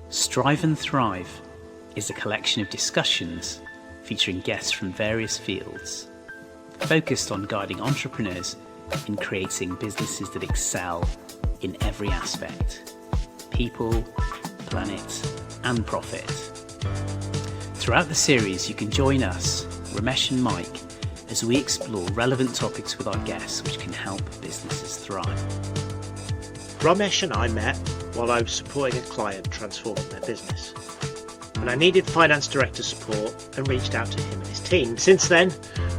Strive and Thrive is a collection of discussions featuring guests from various fields, focused on guiding entrepreneurs in creating businesses that excel in every aspect: people, planet, and profit. Throughout the series, you can join us, Romesh and Mike, as we explore relevant topics with our guests which can help businesses thrive. Romesh and I met while I was supporting a client transforming their business. And I needed finance director support and reached out to him and his team. Since then,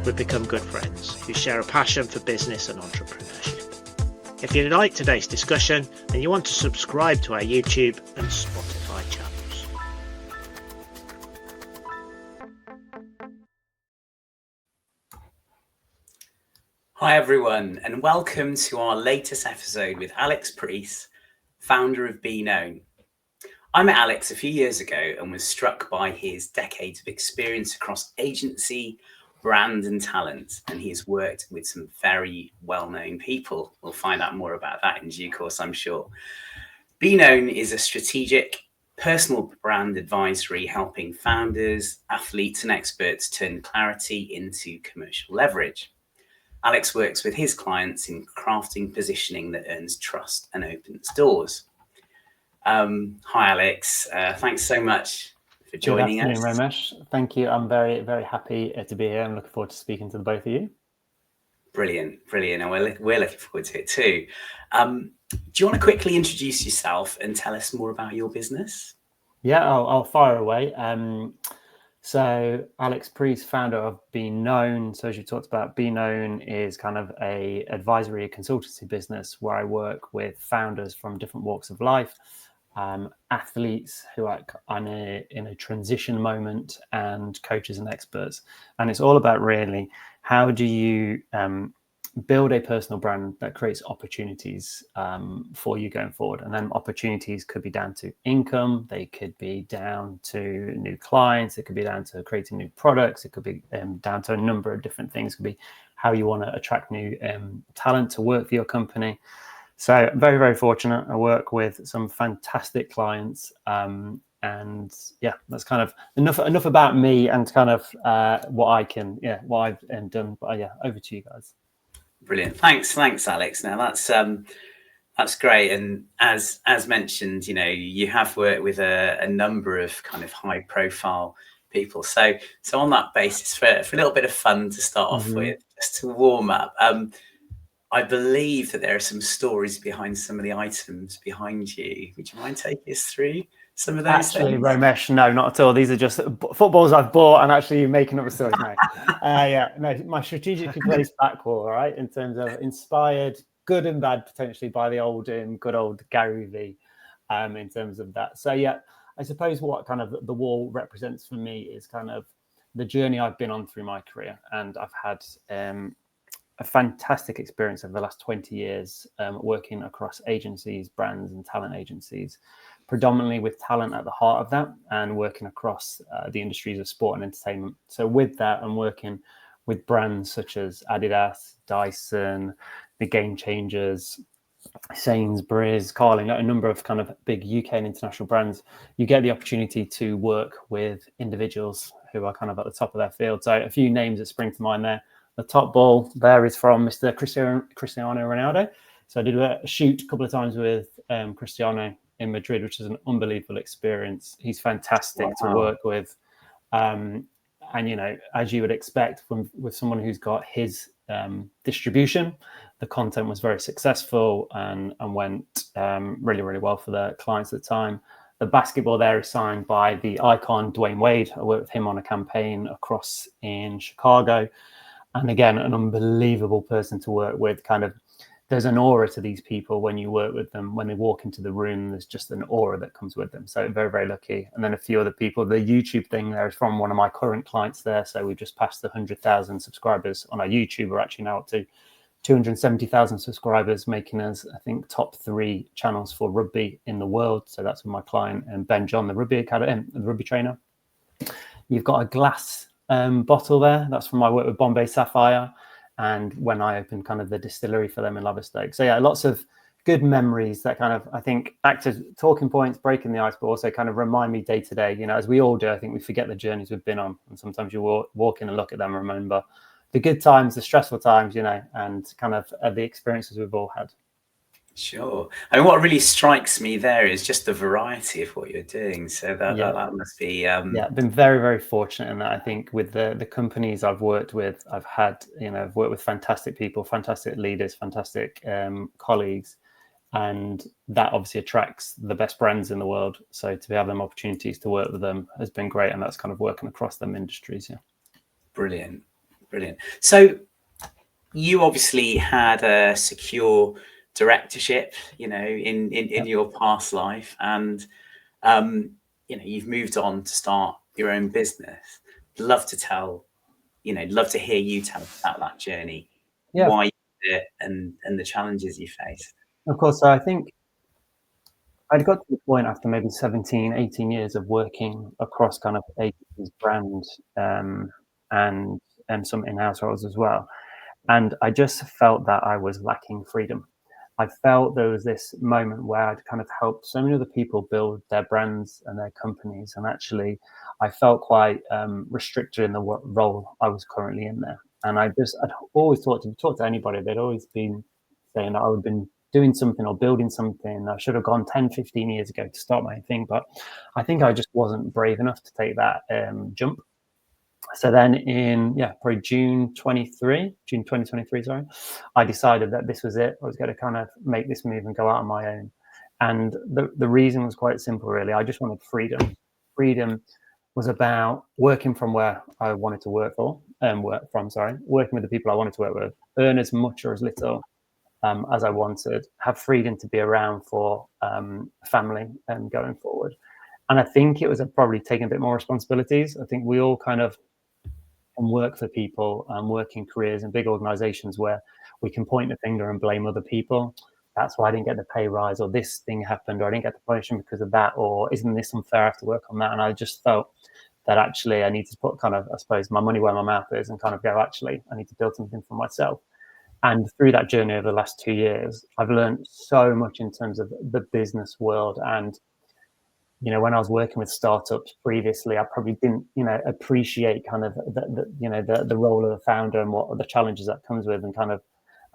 we've become good friends who share a passion for business and entrepreneurship. If you like today's discussion, then you want to subscribe to our YouTube and Spotify channels. Hi everyone, and welcome to our latest episode with Alex Preece, founder of Be Known. I met Alex a few years ago and was struck by his decades of experience across agency, brand and talent, and he has worked with some very well-known people. We'll find out more about that in due course, I'm sure. Be Known is a strategic personal brand advisory helping founders, athletes and experts turn clarity into commercial leverage. Alex works with his clients in crafting positioning that earns trust and opens doors. Hi, Alex. Thanks so much for joining us. Good afternoon, Romesh. Thank you. I'm very, very happy to be here. I'm looking forward to speaking to the both of you. Brilliant. And we're looking forward to it too. Do you want to quickly introduce yourself and tell us more about your business? Yeah, I'll fire away. So Alex Preece, founder of Be Known. So as you talked about, Be Known is kind of a advisory consultancy business where I work with founders from different walks of life, athletes who are in a transition moment, and coaches and experts. And it's all about really how do you build a personal brand that creates opportunities for you going forward. And then opportunities could be down to income, they could be down to new clients, it could be down to creating new products, it could be down to a number of different things. It could be how you want to attract new talent to work for your company. So very, very fortunate. I work with some fantastic clients. And yeah, that's kind of enough about me and kind of what I've done. But yeah, over to you guys. Brilliant. Thanks, Alex. Now that's great. And as mentioned, you know, you have worked with a number of kind of high profile people. So on that basis, for a little bit of fun to start off with, just to warm up, I believe that there are some stories behind some of the items behind you. Would you mind taking us through some of those? Actually, things? Romesh, no, not at all. These are just footballs I've bought and actually making up a story. No, my strategically placed back wall, right, in terms of inspired, good and bad, potentially by the good old Gary V, in terms of that. So yeah, I suppose what kind of the wall represents for me is kind of the journey I've been on through my career, and I've had a fantastic experience over the last 20 years working across agencies, brands and talent agencies, predominantly with talent at the heart of that, and working across the industries of sport and entertainment. So with that, I'm working with brands such as Adidas, Dyson, the Game Changers, Sainsbury's, Carling, a number of kind of big UK and international brands. You get the opportunity to work with individuals who are kind of at the top of their field. So a few names that spring to mind there. The top ball there is from Mr. Cristiano Ronaldo. So I did a shoot a couple of times with Cristiano in Madrid, which is an unbelievable experience. He's fantastic to work with. And, you know, as you would expect with someone who's got his distribution, the content was very successful and went really, really well for the clients at the time. The basketball there is signed by the icon Dwayne Wade. I worked with him on a campaign across in Chicago. And again, an unbelievable person to work with. Kind of, there's an aura to these people when you work with them. When they walk into the room, there's just an aura that comes with them. So very, very lucky. And then a few other people. The YouTube thing there is from one of my current clients there. So we've just passed the 100,000 subscribers on our YouTube. We're actually now up to 270,000 subscribers, making us, I think, top 3 channels for rugby in the world. So that's with my client Ben John, the rugby trainer. You've got a glass bottle there. That's from my work with Bombay Sapphire, and when I opened kind of the distillery for them in Laverstoke. So yeah, lots of good memories that kind of, I think, act as talking points, breaking the ice, but also kind of remind me day to day, you know, as we all do. I think we forget the journeys we've been on, and sometimes you walk in and look at them and remember the good times, the stressful times, you know, and kind of the experiences we've all had. Sure. I mean, what really strikes me there is just the variety of what you're doing. So that must be yeah, I've been very, very fortunate in that. I think with the companies I've worked with, I've worked with fantastic people, fantastic leaders, fantastic colleagues, and that obviously attracts the best brands in the world. So to have them opportunities to work with them has been great, and that's kind of working across them industries. Yeah. Brilliant. So you obviously had a secure directorship, you know, in your past life, and you know, you've moved on to start your own business. Love to hear you tell us about that journey, Yeah, why you did it, and the challenges you faced. of course. So I think I'd got to the point after maybe 17, 18 years of working across kind of agencies, brands, and some in-house roles as well. And I just felt that I was lacking freedom. I felt there was this moment where I'd kind of helped so many other people build their brands and their companies. And actually, I felt quite restricted in the role I was currently in there. And I'd always talk to anybody, they'd always been saying that I would have been doing something or building something. I should have gone 10, 15 years ago to start my own thing. But I think I just wasn't brave enough to take that jump. So then in probably June 2023, sorry, I decided that this was it. I was going to kind of make this move and go out on my own. And the reason was quite simple, really. I just wanted freedom. Freedom was about working from where I wanted to working with the people I wanted to work with, earn as much or as little as I wanted, have freedom to be around for family going forward. And I think it was probably taking a bit more responsibilities. I think we all kind of and work for people and work in careers and big organizations where we can point the finger and blame other people. That's why I didn't get the pay rise, or this thing happened, or I didn't get the promotion because of that, or isn't this unfair? I have to work on that. And I just felt that actually I need to put kind of, I suppose, my money where my mouth is and kind of go, actually, I need to build something for myself. And through that journey over the last 2 years, I've learned so much in terms of the business world. And you know, when I was working with startups previously, I probably didn't, you know, appreciate kind of the role of the founder and what are the challenges that comes with, and kind of,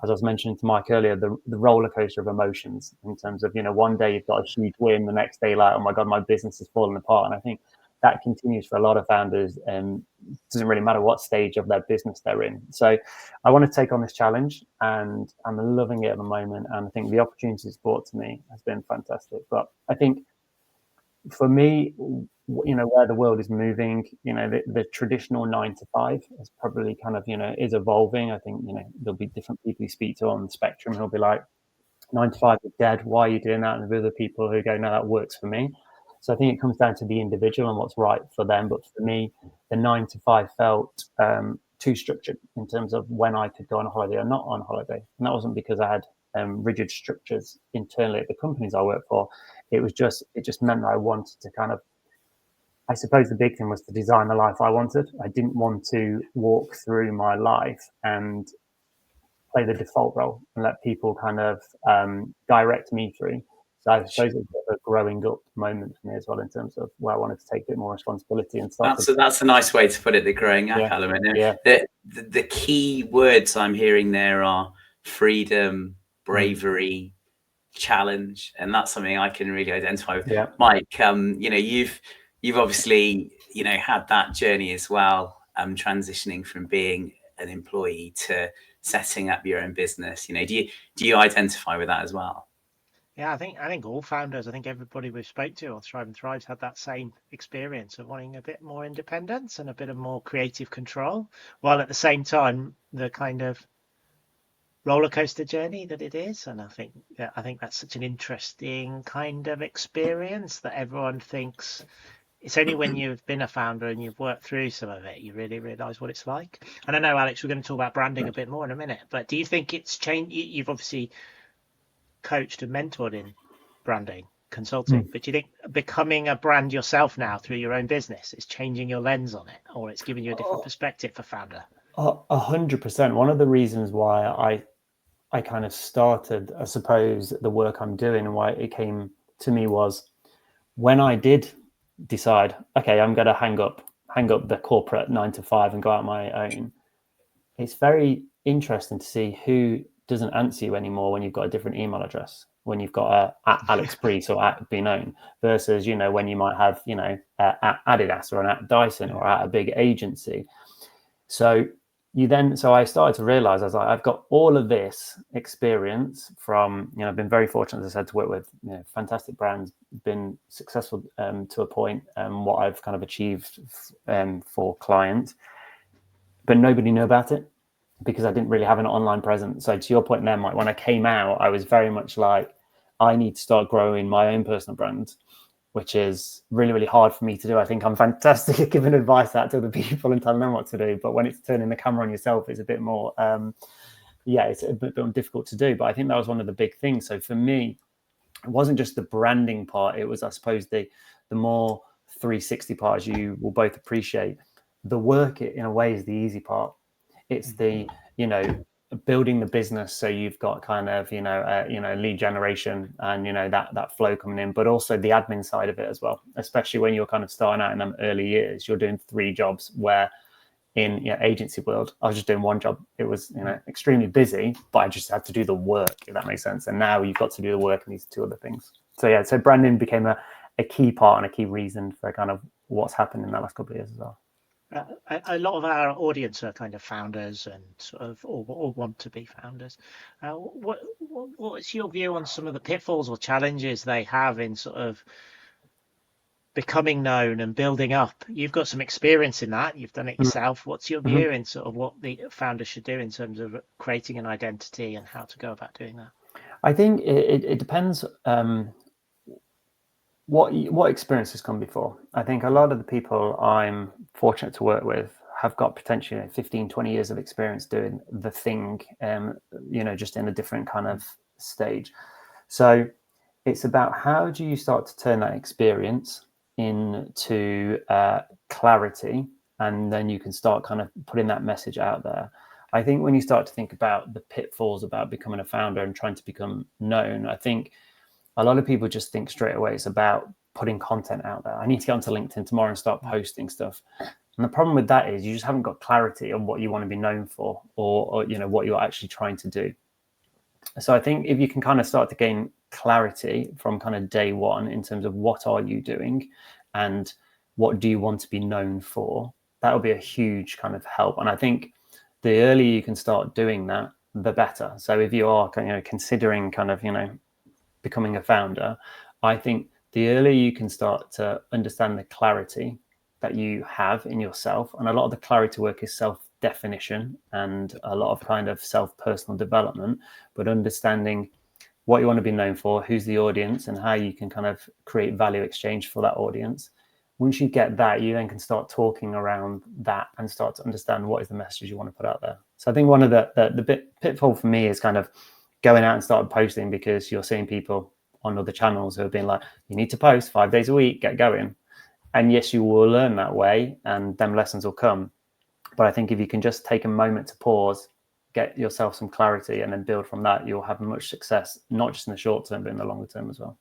as I was mentioning to Mike earlier, the roller coaster of emotions in terms of, you know, one day you've got a huge win, the next day you're like, oh my God, my business is falling apart. And I think that continues for a lot of founders, and it doesn't really matter what stage of their business they're in. So I want to take on this challenge, and I'm loving it at the moment. And I think the opportunity it's brought to me has been fantastic. But I think for me, you know, where the world is moving, you know, the traditional 9 to 5 is probably kind of, you know, is evolving. I think, you know, there'll be different people you speak to on the spectrum who'll be like, 9 to 5 is dead. Why are you doing that? And there's other people who go, no, that works for me. So I think it comes down to the individual and what's right for them. But for me, the 9 to 5 felt too structured in terms of when I could go on a holiday or not on holiday. And that wasn't because I had rigid structures internally at the companies I work for. It just meant that I wanted to kind of, I suppose the big thing was to design the life I wanted. I didn't want to walk through my life and play the default role and let people kind of direct me through. So I suppose it's a growing up moment for me as well, in terms of where I wanted to take a bit more responsibility and start. That's a nice way to put it, the growing up element. Yeah. The key words I'm hearing there are freedom, bravery, challenge, and that's something I can really identify with. Yeah. Mike, you know, you've obviously, you know, had that journey as well, transitioning from being an employee to setting up your own business. You know, do you identify with that as well? Yeah, I think all founders, I think everybody we've spoke to on Thrive and Thrive's had that same experience of wanting a bit more independence and a bit of more creative control, while at the same time the kind of roller coaster journey that it is. And I think that's such an interesting kind of experience that everyone thinks it's only when you've been a founder and you've worked through some of it, you really realize what it's like. And I know, Alex, we're going to talk about branding a bit more in a minute, but do you think it's changed? You've obviously coached and mentored in branding consulting, but do you think becoming a brand yourself now through your own business is changing your lens on it, or it's giving you a different perspective for founder? 100%. One of the reasons why I kind of started, I suppose, the work I'm doing, and why it came to me was when I did decide, okay, I'm going to hang up the corporate 9 to 5 and go out on my own. It's very interesting to see who doesn't answer you anymore when you've got a different email address, when you've got at Alex Preece or at Be Known, versus, you know, when you might have, you know, at Adidas or an at Dyson or at a big agency. So I started to realize, I was like, I've got all of this experience from, you know, I've been very fortunate, as I said, to work with, you know, fantastic brands, been successful to a point, what I've kind of achieved for clients, but nobody knew about it because I didn't really have an online presence. So to your point then, Mike, when I came out, I was very much like, I need to start growing my own personal brand, which is really, really hard for me to do. I think I'm fantastic at giving advice out to other people and telling them what to do. But when it's turning the camera on yourself, it's a bit more, it's a bit more difficult to do. But I think that was one of the big things. So for me, it wasn't just the branding part. It was, I suppose, the more 360 part, as you will both appreciate. The work, in a way, is the easy part. It's the, you know, building the business, so you've got kind of, lead generation and, you know, that flow coming in, but also the admin side of it as well, especially when you're kind of starting out in them early years. You're doing 3 jobs, where in, you know, agency world, I was just doing 1 job. It was, you know, extremely busy, but I just had to do the work, if that makes sense. And now you've got to do the work in these 2 other things. So branding became a key part and a key reason for kind of what's happened in the last couple of years as well. A lot of our audience are kind of founders and sort of or want to be founders. What's your view on some of the pitfalls or challenges they have in sort of becoming known and building up? You've got some experience in that. You've done it yourself. What's your view in sort of what the founders should do in terms of creating an identity and how to go about doing that? I think it depends what experience has come before. I think a lot of the people I'm fortunate to work with have got potentially 15, 20 years of experience doing the thing, just in a different kind of stage. So it's about, how do you start to turn that experience into clarity, and then you can start kind of putting that message out there. I think when you start to think about the pitfalls about becoming a founder and trying to become known, I think a lot of people just think straight away it's about putting content out there. I need to get onto LinkedIn tomorrow and start posting stuff. And the problem with that is you just haven't got clarity on what you want to be known for, or you know, what you're actually trying to do. So I think if you can kind of start to gain clarity from kind of day one in terms of what are you doing and what do you want to be known for, that'll be a huge kind of help. And I think the earlier you can start doing that, the better. So if you are, you know, considering kind of, you know, becoming a founder, I think the earlier you can start to understand the clarity that you have in yourself, and a lot of the clarity work is self-definition and a lot of kind of self-personal development, but understanding what you want to be known for, who's the audience, and how you can kind of create value exchange for that audience. Once you get that, you then can start talking around that and start to understand what is the message you want to put out there. So I think one of the pitfall for me is kind of going out and start posting, because you're seeing people on other channels who have been like, you need to post 5 days a week, get going. And yes, you will learn that way and them lessons will come. But I think if you can just take a moment to pause, get yourself some clarity, and then build from that, you'll have much success, not just in the short term, but in the longer term as well.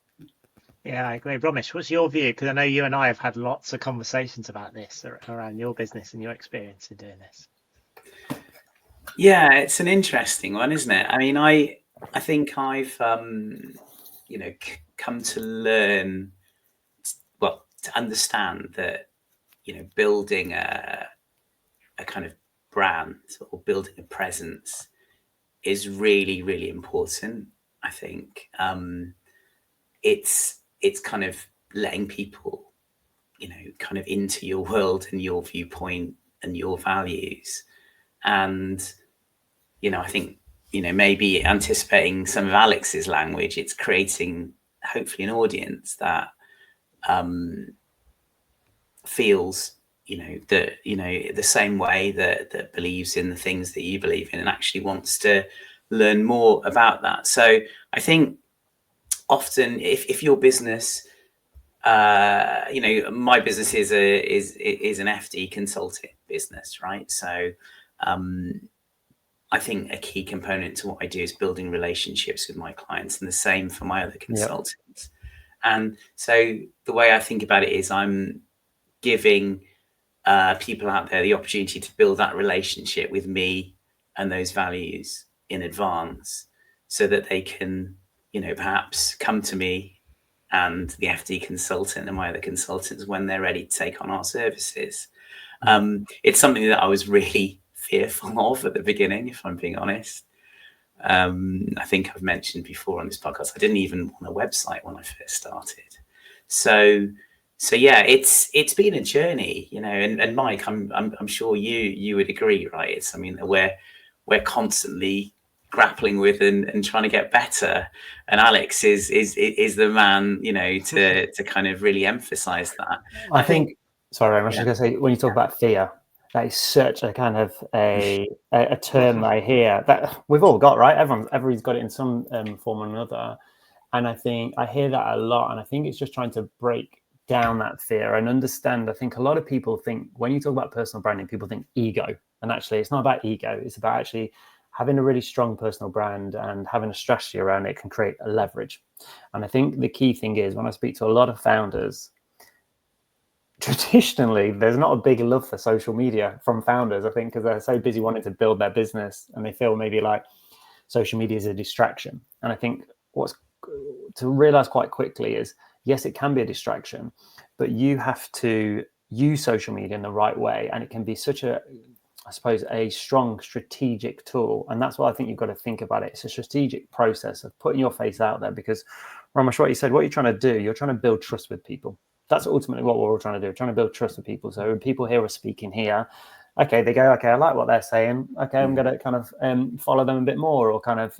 Yeah, I agree. Romesh, what's your view? Because I know you and I have had lots of conversations about this around your business and your experience in doing this. Yeah, it's an interesting one, isn't it? I mean, I think I've, come to learn, well, to understand that, you know, building a kind of brand or building a presence is really, really important. I think it's kind of letting people, you know, kind of into your world and your viewpoint and your values. And, you know, I think, you know, maybe anticipating some of Alex's language, it's creating hopefully an audience that feels, you know, that, you know, the same way that believes in the things that you believe in and actually wants to learn more about that. So I think often if your business, you know, my business is an FD consulting business, right? So I think a key component to what I do is building relationships with my clients, and the same for my other consultants. And so the way I think about it is I'm giving people out there the opportunity to build that relationship with me and those values in advance, so that they can, perhaps come to me and the FD consultant and my other consultants when they're ready to take on our services. It's something that I was really fearful of at the beginning, if I'm being honest. I think I've mentioned before on this podcast, I didn't even want a website when I first started. So yeah, it's been a journey, and Mike, I'm sure you would agree, right? It's something that we're constantly grappling with and trying to get better. And Alex is the man, to kind of really emphasize that. I think sorry, I was just going to say, when you talk about fear, that is such a kind of a term I hear that we've all got, right? Everyone's got it in some form or another. And I think I hear that a lot. And I think it's just trying to break down that fear and understand. I think a lot of people think when you talk about personal branding, people think ego. And actually, it's not about ego. It's about actually having a really strong personal brand and having a strategy around it can create a leverage. And I think the key thing is when I speak to a lot of founders, traditionally, there's not a big love for social media from founders, I think, because they're so busy wanting to build their business and they feel maybe like social media is a distraction. And I think what's to realize quite quickly is, yes, it can be a distraction, but you have to use social media in the right way. And it can be such a, I suppose, a strong strategic tool. And that's what I think you've got to think about it. It's a strategic process of putting your face out there, because Romesh, what you said, what you're trying to do, you're trying to build trust with people. That's ultimately what we're all trying to do. We're trying to build trust with people. So when people hear us speaking here, okay, they go, okay, I like what they're saying. Okay, I'm going to kind of follow them a bit more, or kind of,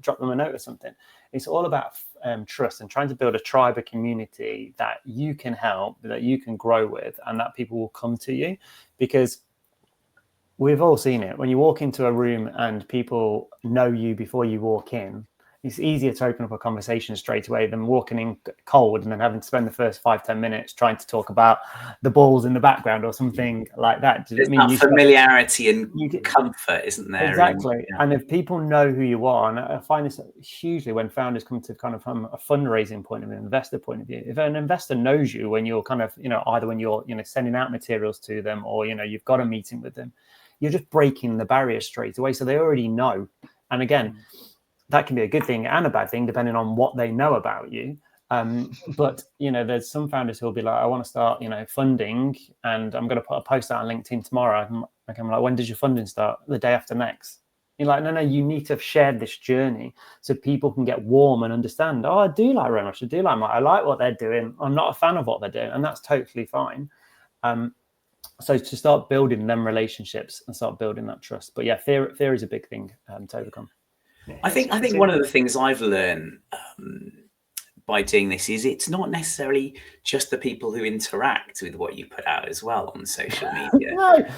drop them a note or something. It's all about trust and trying to build a tribe, a community that you can help, that you can grow with, and that people will come to you. Because we've all seen it. When you walk into a room and people know you before you walk in, it's easier to open up a conversation straight away than walking in cold and then having to spend the first 5-10 minutes trying to talk about the balls in the background or something like that. There's that familiarity and comfort, isn't there? Exactly. And if people know who you are, and I find this hugely when founders come to kind of from a fundraising point of view, investor point of view, if an investor knows you when you're kind of, either when you're, sending out materials to them or, you've got a meeting with them, you're just breaking the barrier straight away. So they already know. And again, that can be a good thing and a bad thing, depending on what they know about you. But, there's some founders who will be like, I want to start, funding, and I'm going to put a post out on LinkedIn tomorrow. I'm like, when does your funding start? The day after next. You're like, no, you need to have shared this journey so people can get warm and understand, oh, I do like Romesh, I do like Mike, I like what they're doing. I'm not a fan of what they're doing, and that's totally fine. So to start building them relationships and start building that trust. But yeah, fear is a big thing to overcome. I think one of the things I've learned by doing this is it's not necessarily just the people who interact with what you put out as well on social media.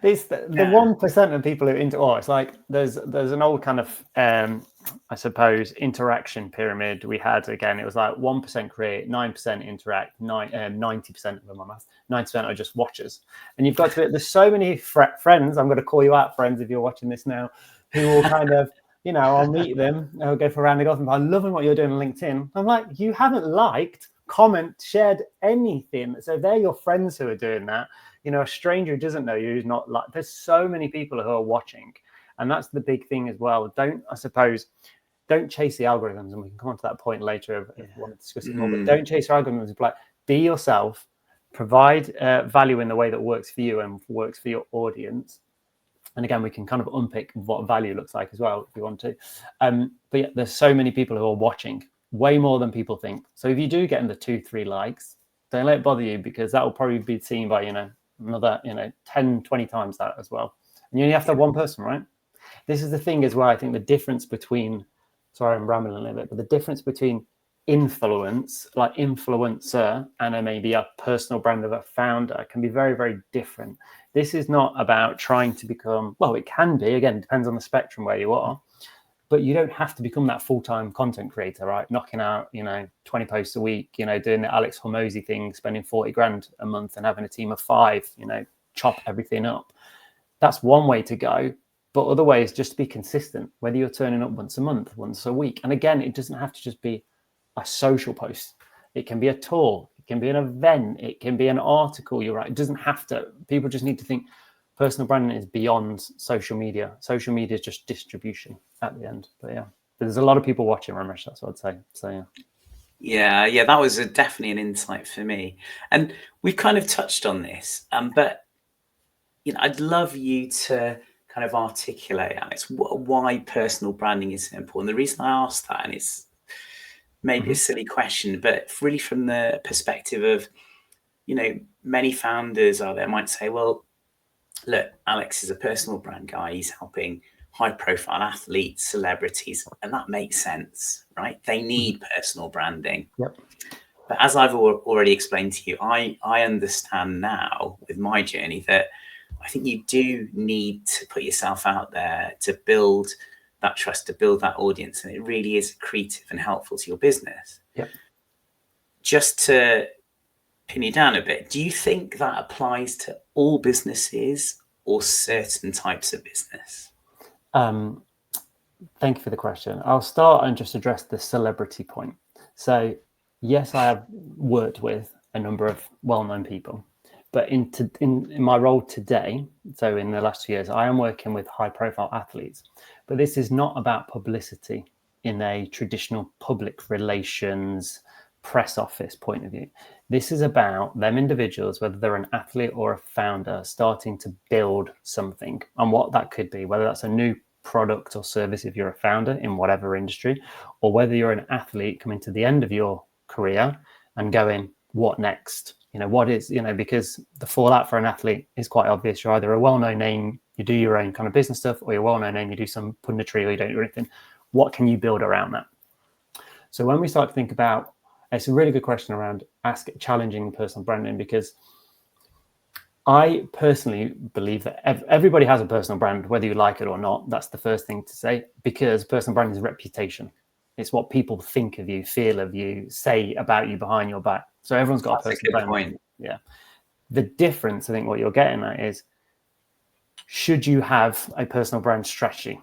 It's the 1% of people who it's like there's an old kind of I suppose interaction pyramid we had. Again, it was like 1% create, 9% interact, 90% of them are 9% are just watchers. And you've got to there's so many friends, I'm going to call you out, friends, if you're watching this now, who will kind of, I'll meet them, I'll go for a round of golf, and I'm loving what you're doing on LinkedIn. I'm like, you haven't liked, comment, shared anything. So they're your friends who are doing that. A stranger who doesn't know you, who's not like, there's so many people who are watching. And that's the big thing as well. Don't chase the algorithms. And we can come on to that point later if you want to discuss it more, but don't chase your algorithms. Like, be yourself, provide value in the way that works for you and works for your audience. And again, we can kind of unpick what value looks like as well if you want to. But yeah, there's so many people who are watching, way more than people think. So if you do get in the 2-3 likes, don't let it bother you, because that will probably be seen by, another, 10, 20 times that as well. And you only have to have one person, right? This is the thing as well. I think the difference between, sorry, I'm rambling a little bit, but the difference between influence, like influencer, and maybe a personal brand of a founder can be very, very different. This is not about trying to become, well, it can be, again, it depends on the spectrum where you are, but you don't have to become that full-time content creator, right? Knocking out, 20 posts a week, doing the Alex Hormozy thing, spending 40 grand a month and having a team of 5, chop everything up. That's one way to go. But other ways, just to be consistent, whether you're turning up once a month, once a week. And again, it doesn't have to just be a social post. It can be a tour. It can be an event. It can be an article you write. It doesn't have to. People just need to think personal branding is beyond social media. Social media is just distribution at the end. But yeah, there's a lot of people watching, Romesh. That's what I'd say. So yeah. Yeah, that was definitely an insight for me. And we've kind of touched on this, but I'd love you to kind of articulate, Alex, why personal branding is so important. The reason I asked that, and it's maybe a silly question, but really from the perspective of, many founders out there might say, well, look, Alex is a personal brand guy. He's helping high-profile athletes, celebrities, and that makes sense, right? They need personal branding. Yep. But as I've already explained to you, I understand now with my journey that I think you do need to put yourself out there to build that trust, to build that audience, and it really is accretive and helpful to your business. Yep. Just to pin you down a bit, do you think that applies to all businesses or certain types of business? Thank you for the question. I'll start and just address the celebrity point. So yes, I have worked with a number of well-known people, but in my role today, so in the last 2 years, I am working with high-profile athletes. But this is not about publicity in a traditional public relations press office point of view. This is about them individuals, whether they're an athlete or a founder, starting to build something, and what that could be, whether that's a new product or service if you're a founder in whatever industry, or whether you're an athlete coming to the end of your career and going, what next? What is, because the fallout for an athlete is quite obvious. You're either a well-known name, you do your own kind of business stuff, or you're a well-known name, you do some punditry or you don't do anything. What can you build around that? So when we start to think about, it's a really good question around challenging personal branding, because I personally believe that everybody has a personal brand, whether you like it or not. That's the first thing to say, because personal brand is reputation. It's what people think of you, feel of you, say about you behind your back. So everyone's got a personal brand. Point. Yeah. The difference, I think, what you're getting at is, should you have a personal brand strategy?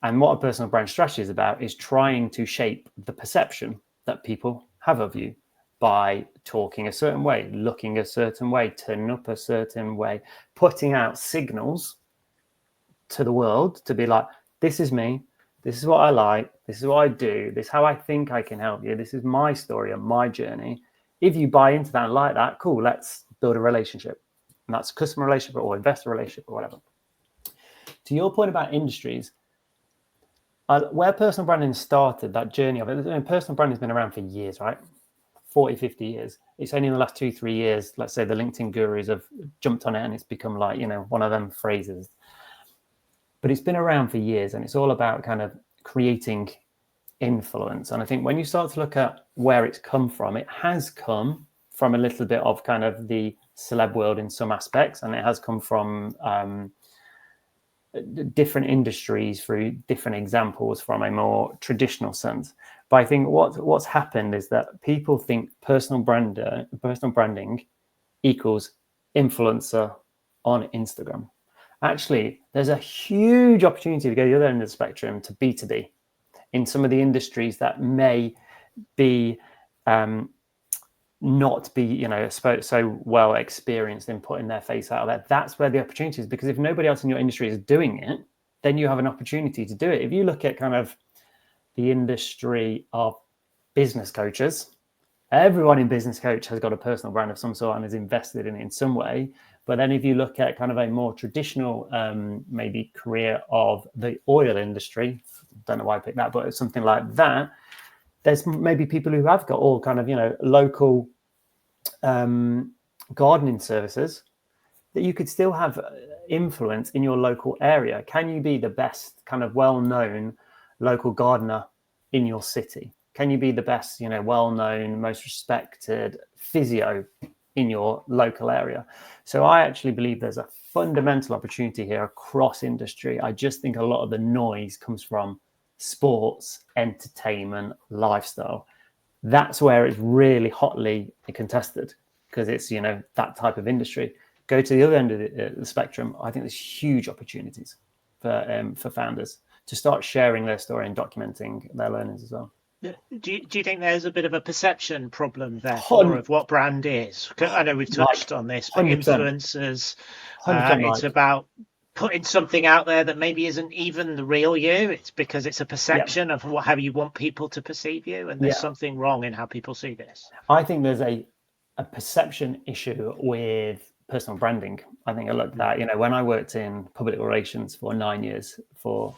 And what a personal brand strategy is about is trying to shape the perception that people have of you by talking a certain way, looking a certain way, turning up a certain way, putting out signals to the world to be like, this is me, this is what I like, this is what I do, this is how I think I can help you, this is my story and my journey. If you buy into that and like that, cool, let's build a relationship. And that's a customer relationship or investor relationship or whatever. To your point about industries, where personal branding started, that journey of it, personal branding has been around for years, right? 40, 50 years. It's only in the last 2-3 years, let's say the LinkedIn gurus have jumped on it and it's become like, one of them phrases. But it's been around for years, and it's all about kind of creating influence. And I think when you start to look at where it's come from, it has come from a little bit of kind of the celeb world in some aspects, and it has come from different industries through different examples from a more traditional sense. But I think what's happened is that people think personal branding equals influencer on Instagram. Actually, there's a huge opportunity to go the other end of the spectrum to B2B in some of the industries that may be not be, so well experienced in putting their face out there. That's where the opportunity is, because if nobody else in your industry is doing it, then you have an opportunity to do it. If you look at kind of the industry of business coaches, everyone in business coach has got a personal brand of some sort and is invested in it in some way. But then if you look at kind of a more traditional maybe career of the oil industry, don't know why I picked that, but it's something like that, there's maybe people who have got all kind of, local gardening services that you could still have influence in your local area. Can you be the best kind of well-known local gardener in your city? Can you be the best, well-known, most respected physio in your local area? So I actually believe there's a fundamental opportunity here across industry. I just think a lot of the noise comes from sports, entertainment, lifestyle. That's where it's really hotly contested, because it's, that type of industry. Go to the other end of the spectrum, I think there's huge opportunities. for founders to start sharing their story and documenting their learnings as well. Do you think there's a bit of a perception problem therefore Hun- of what brand is? I know we've touched on this, but 100%. influencers, 100% it's about putting something out there that maybe isn't even the real you. It's because it's a perception of how you want people to perceive you, and there's something wrong in how people see this. I think there's a perception issue with personal branding. I think I looked at, when I worked in public relations for 9 years for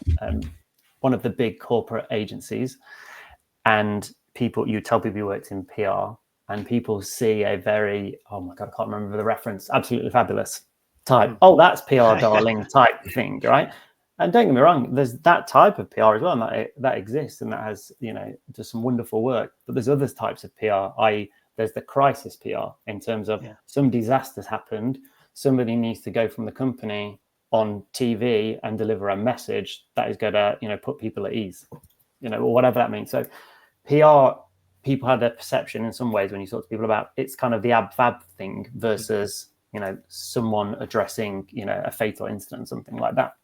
one of the big corporate agencies, and you tell people you worked in PR, and people see a very, oh my God, I can't remember the reference, absolutely fabulous type. Oh, that's PR darling type thing, right? And don't get me wrong, there's that type of PR as well, and that exists, and that has, does some wonderful work. But there's other types of PR, i.e., there's the crisis PR in terms of some disaster's happened, somebody needs to go from the company on TV and deliver a message that is going to, put people at ease, or whatever that means. So PR, people have their perception in some ways when you talk to people about it's kind of the ab-fab thing versus, someone addressing, a fatal incident, something like that.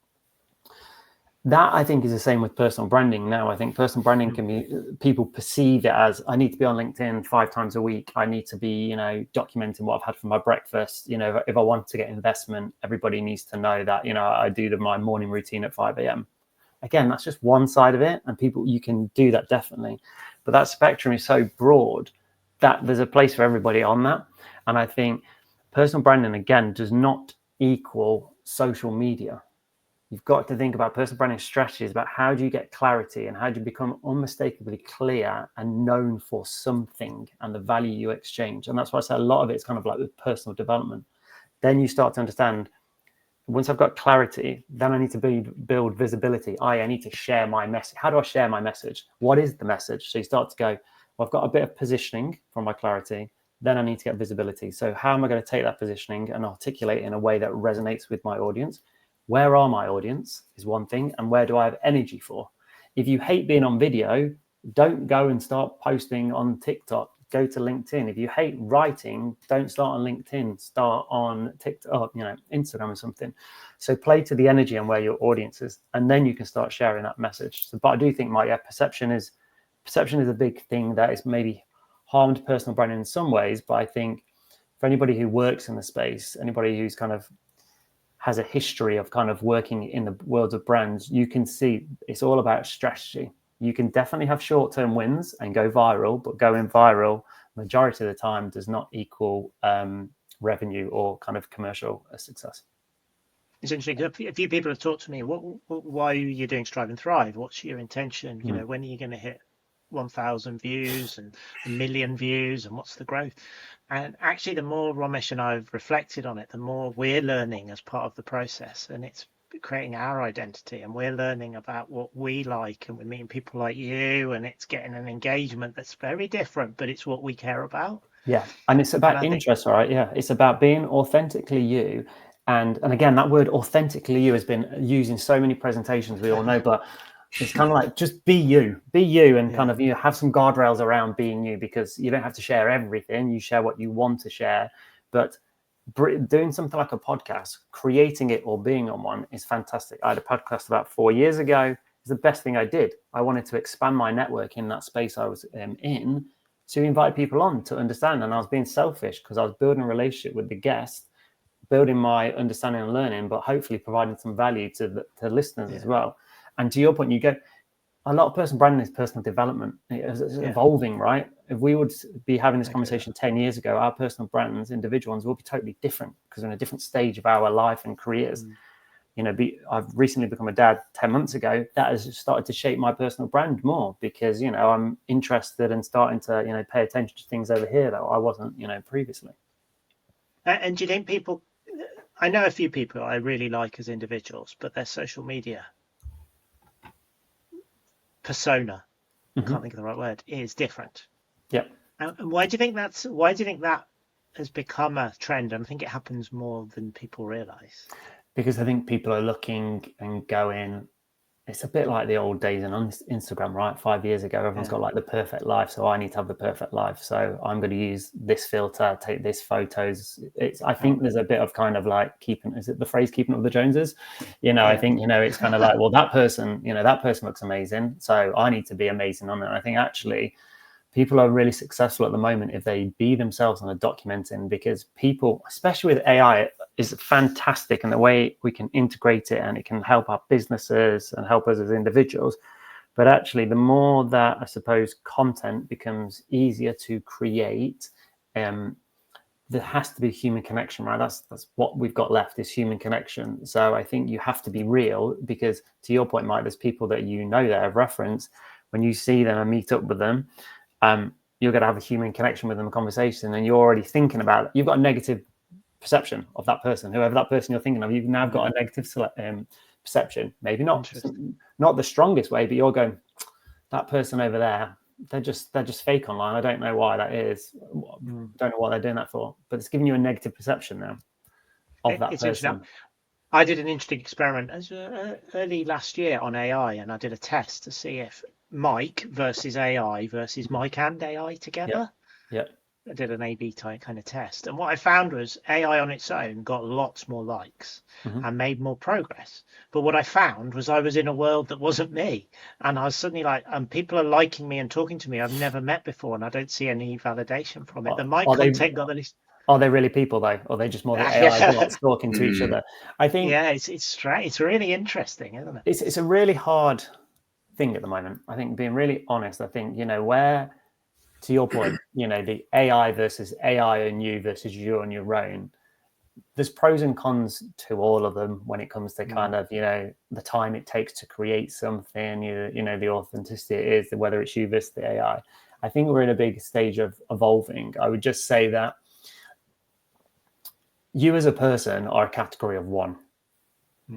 That I think is the same with personal branding now. I think personal branding can be, people perceive it as, I need to be on LinkedIn 5 times a week. I need to be, documenting what I've had for my breakfast. If I want to get investment, everybody needs to know that, I do my morning routine at 5 a.m. Again, that's just one side of it. And you can do that definitely. But that spectrum is so broad that there's a place for everybody on that. And I think personal branding, again, does not equal social media. You've got to think about personal branding strategies about how do you get clarity and how do you become unmistakably clear and known for something and the value you exchange. And that's why I say a lot of it's kind of like with personal development. Then you start to understand, once I've got clarity, then I need to build visibility. I need to share my message. How do I share my message? What is the message? So you start to go, well, I've got a bit of positioning from my clarity. Then I need to get visibility. So how am I going to take that positioning and articulate it in a way that resonates with my audience? Where are my audience is one thing, and where do I have energy for? If you hate being on video, don't go and start posting on TikTok. Go to LinkedIn. If you hate writing, don't start on LinkedIn. Start on TikTok, Instagram or something. So play to the energy and where your audience is, and then you can start sharing that message. So, but I do think, perception is a big thing that is maybe harmed personal branding in some ways. But I think for anybody who works in the space, anybody who's kind of has a history of kind of working in the world of brands, you can see it's all about strategy. You can definitely have short-term wins and go viral, but going viral majority of the time does not equal revenue or kind of commercial success. It's interesting. A few people have talked to me, why are you doing Strive and Thrive? What's your intention? When are you going to hit 1,000 views and 1 million views, and what's the growth? And actually, the more Romesh and I have reflected on it, the more we're learning as part of the process, and it's creating our identity, and we're learning about what we like, and we're meeting people like you, and it's getting an engagement that's very different, but it's what we care about. Yeah, and it's about interest, right? Yeah, it's about being authentically you. And again, that word authentically you has been used in so many presentations, we all know, but it's kind of like, just be you, and kind of, have some guardrails around being you, because you don't have to share everything. You share what you want to share, but doing something like a podcast, creating it or being on one is fantastic. I had a podcast about 4 years ago. It's the best thing I did. I wanted to expand my network in that space I was in, to invite people on to understand. And I was being selfish because I was building a relationship with the guest, building my understanding and learning, but hopefully providing some value to listeners as well. And to your point, you go, a lot of personal branding is personal development. It's evolving, right? If we would be having this conversation 10 years ago, our personal brands, individual ones, will be totally different because we're in a different stage of our life and careers. I've recently become a dad 10 months ago. That has started to shape my personal brand more because, I'm interested and starting to, pay attention to things over here that I wasn't, previously. And do you think people, I know a few people I really like as individuals, but their social media persona, can't think of the right word, is different. Yeah. And why do you think that has become a trend? And I think it happens more than people realize. Because I think people are looking and going, it's a bit like the old days on Instagram, right? 5 years ago, everyone's got like the perfect life. So I need to have the perfect life. So I'm going to use this filter, take this photos. I think there's a bit of kind of like is it the phrase keeping up with the Joneses? I think, it's kind of like, well, that person looks amazing. So I need to be amazing on it. And I think actually people are really successful at the moment if they be themselves and are documenting, because people, especially with AI, is fantastic in the way we can integrate it, and it can help our businesses and help us as individuals. But actually, the more that I suppose content becomes easier to create, there has to be human connection, right? That's what we've got left, is human connection. So I think you have to be real, because to your point, Mike, there's people that that have referenced. When you see them and meet up with them, you're going to have a human connection with them, a conversation, and you're already thinking about it. You've got a negative perception of that person, whoever that person you're thinking of. You've now got a negative perception, maybe not the strongest way, but you're going, that person over there, they're just fake online. I don't know why that is. Don't know what they're doing that for, but it's giving you a negative perception now of that person. I did an interesting experiment early last year on AI, and I did a test to see if Mike versus AI versus Mike and AI together. Yeah. I did an A/B type kind of test, and what I found was AI on its own got lots more likes and made more progress. But what I found was I was in a world that wasn't me, and I was suddenly like, people are liking me and talking to me I've never met before, and I don't see any validation from it. The Mike content got the least. Are they really people though? Or are they just more the AI bots talking to each other? I think. Yeah, it's strange. It's really interesting, isn't it? It's a really hard thing at the moment. I think, being really honest, I think, where, to your point, the AI versus AI and you versus you on your own, there's pros and cons to all of them when it comes to kind of, the time it takes to create something, the authenticity it is, whether it's you versus the AI. I think we're in a big stage of evolving. I would just say that you as a person are a category of one.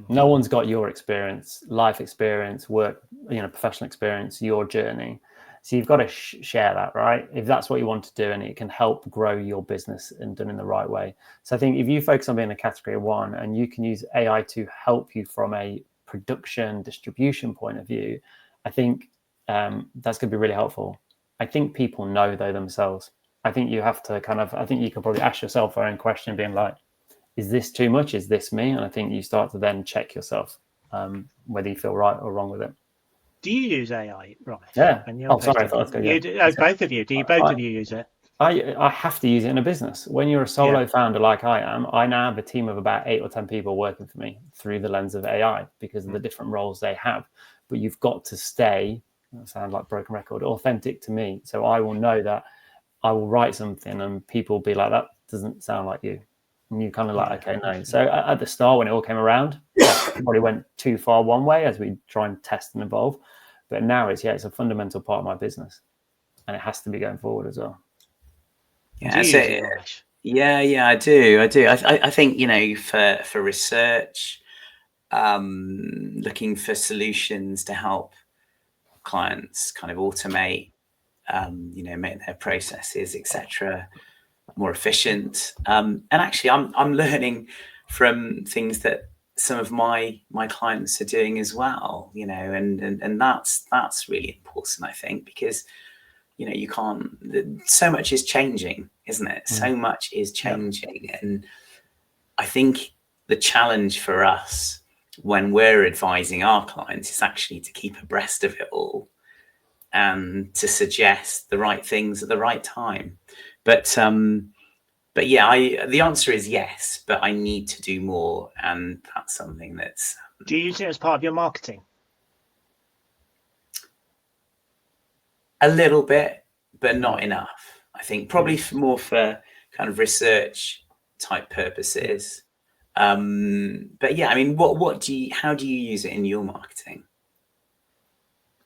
No one's got your experience, life experience, work, professional experience, your journey. So you've got to share that, right? If that's what you want to do, and it can help grow your business and done in the right way. So I think if you focus on being a category of one, and you can use AI to help you from a production distribution point of view, I think that's going to be really helpful. I think people know though themselves. I think you have to I think you can probably ask yourself your own question, being like, is this too much? Is this me? And I think you start to then check yourself whether you feel right or wrong with it. Do you use AI, Romesh? Yeah. Sorry, I thought I was going. Both of you. Do you both of you use it? I have to use it in a business. When you're a solo founder like I am, I now have a team of about 8 or 10 people working for me through the lens of AI, because of the different roles they have. But you've got to stay, that sounds like broken record, authentic to me. So I will know that I will write something and people will be like, that doesn't sound like you. And you kind of like, okay, no. So at the start, when it all came around, probably went too far one way as we try and test and evolve. But now it's a fundamental part of my business, and it has to be going forward as well. Yeah, I do. I think, for research, looking for solutions to help clients kind of automate, make their processes, etc., more efficient. And actually, I'm learning from things that some of my clients are doing as well. And that's really important, I think, because you can't. So much is changing, isn't it? So much is changing, and I think the challenge for us when we're advising our clients is actually to keep abreast of it all and to suggest the right things at the right time. But yeah, the answer is yes, but I need to do more, and that's something that's. Do you use it as part of your marketing? A little bit, but not enough. I think probably more for kind of research type purposes. But yeah, I mean, how do you use it in your marketing?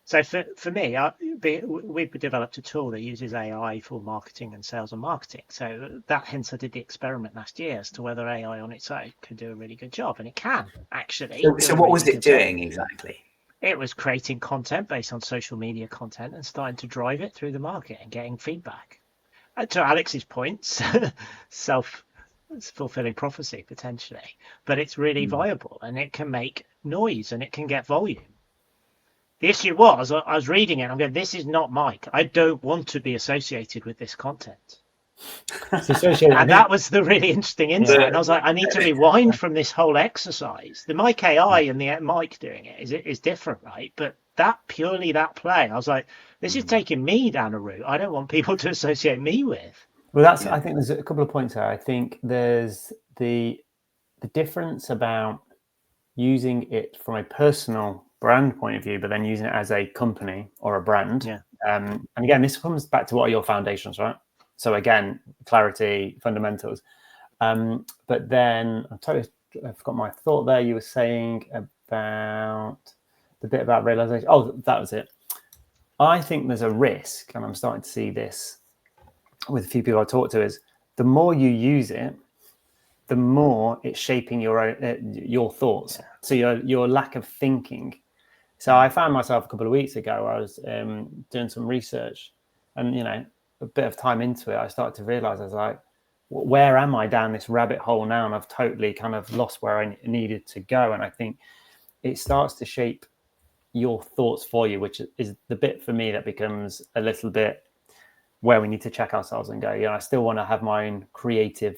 So for me, we've developed a tool that uses AI for marketing and sales and marketing. So hence I did the experiment last year as to whether AI on its own could do a really good job, and it can actually. So what was it doing exactly? It was creating content based on social media content and starting to drive it through the market and getting feedback. And to Alex's points, self-fulfilling prophecy potentially, but it's really viable, and it can make noise and it can get volume. The issue was, I was reading it and I'm going, this is not Mike. I don't want to be associated with this content. It's associated, And that was the really interesting insight. Yeah. And I was like, I need to rewind from this whole exercise. The Mike AI and the Mike doing it is different, right? But that play, I was like, this is taking me down a route I don't want people to associate me with. Well, I think there's a couple of points there. I think there's the difference about using it from a personal brand point of view, but then using it as a company or a brand. Yeah. And again, this comes back to what are your foundations, right? So again, clarity, fundamentals. But then I forgot my thought there. You were saying about the bit about realization. Oh, that was it. I think there's a risk, and I'm starting to see this with a few people I talk to, is the more you use it, the more it's shaping your thoughts. So your lack of thinking. So I found myself a couple of weeks ago, I was doing some research, and a bit of time into it, I started to realize, I was like, where am I down this rabbit hole now? And I've totally kind of lost where I needed to go. And I think it starts to shape your thoughts for you, which is the bit for me that becomes a little bit where we need to check ourselves and go, I still want to have my own creative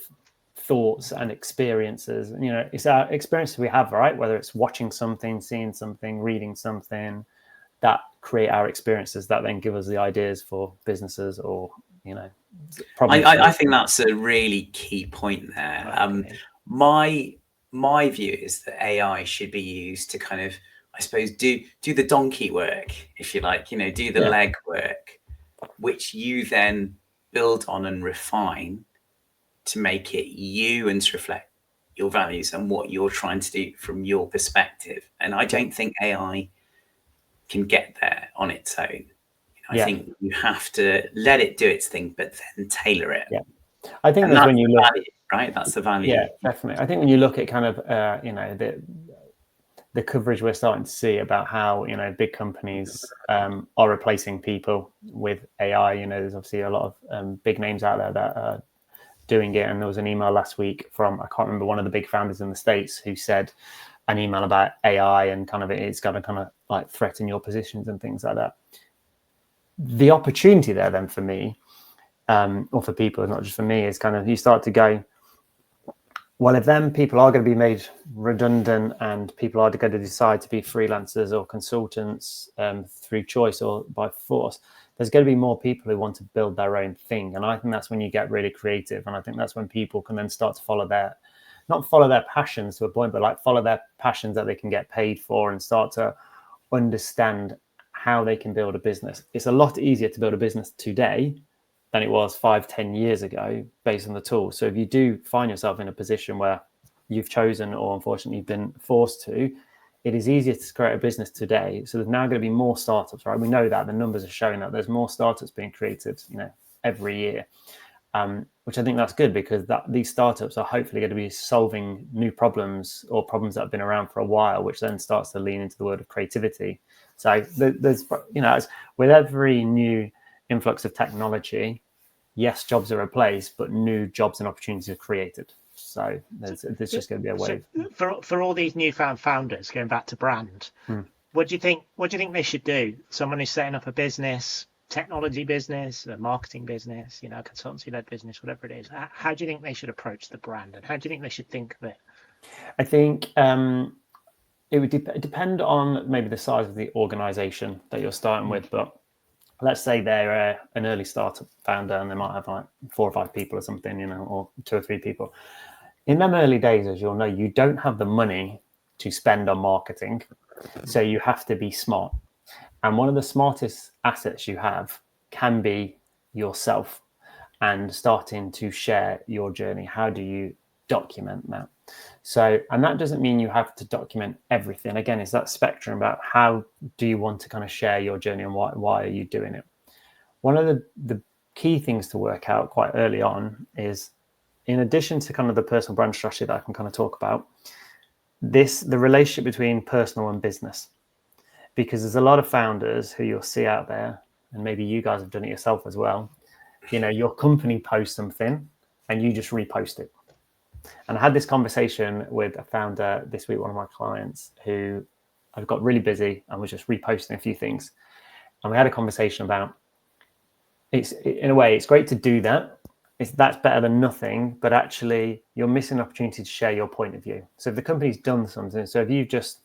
thoughts and experiences. It's our experiences we have, right? Whether it's watching something, seeing something, reading something, that create our experiences that then give us the ideas for businesses or problems. I think that's a really key point there. My view is that AI should be used to kind of, I suppose, do the donkey work, if you like, do the leg work, which you then build on and refine to make it you and to reflect your values and what you're trying to do from your perspective. And I don't think AI can get there on its own. I think you have to let it do its thing, but then tailor it. Yeah, I think that's when you look, value, right? That's the value. Yeah, definitely. I think when you look at kind of the coverage we're starting to see about how big companies are replacing people with AI. There's obviously a lot of big names out there that are doing it. And there was an email last week from, I can't remember, one of the big founders in the States who said an email about AI and kind of it's going to kind of like threaten your positions and things like that. The opportunity there then for me, or for people, not just for me, is kind of you start to go, well, if then people are going to be made redundant and people are going to decide to be freelancers or consultants through choice or by force, there's going to be more people who want to build their own thing. And I think that's when you get really creative. And I think that's when people can then start to not follow their passions to a point, but like follow their passions that they can get paid for and start to understand how they can build a business. It's a lot easier to build a business today than it was 5-10 years ago based on the tools. So if you do find yourself in a position where you've chosen or unfortunately been forced to, it is easier to create a business today. So there's now going to be more startups, right? We know that the numbers are showing that there's more startups being created, every year, which I think that's good because these startups are hopefully going to be solving new problems or problems that have been around for a while, which then starts to lean into the world of creativity. So there's, as with every new influx of technology, yes, jobs are replaced, but new jobs and opportunities are created. So there's just going to be a wave. So for all these newfound founders, going back to brand, what do you think they should do? Someone who's setting up a business, technology business, a marketing business, consultancy-led business, whatever it is. How do you think they should approach the brand, and how do you think they should think of it? I think it would depend on maybe the size of the organization that you're starting with, but let's say they're an early startup founder and they might have like 4 or 5 people or something, or 2 or 3 people. In them early days, as you'll know, you don't have the money to spend on marketing. So you have to be smart. And one of the smartest assets you have can be yourself and starting to share your journey. How do you document that? So, and that doesn't mean you have to document everything. Again, it's that spectrum about how do you want to kind of share your journey and why are you doing it? One of the key things to work out quite early on is, in addition to kind of the personal brand strategy that I can kind of talk about, the relationship between personal and business. Because there's a lot of founders who you'll see out there, and maybe you guys have done it yourself as well. Your company posts something and you just repost it. And I had this conversation with a founder this week, one of my clients, who I got really busy and was just reposting a few things. And we had a conversation about, in a way, it's great to do that. That's better than nothing, but actually you're missing an opportunity to share your point of view. So if the company's done something, so if you've just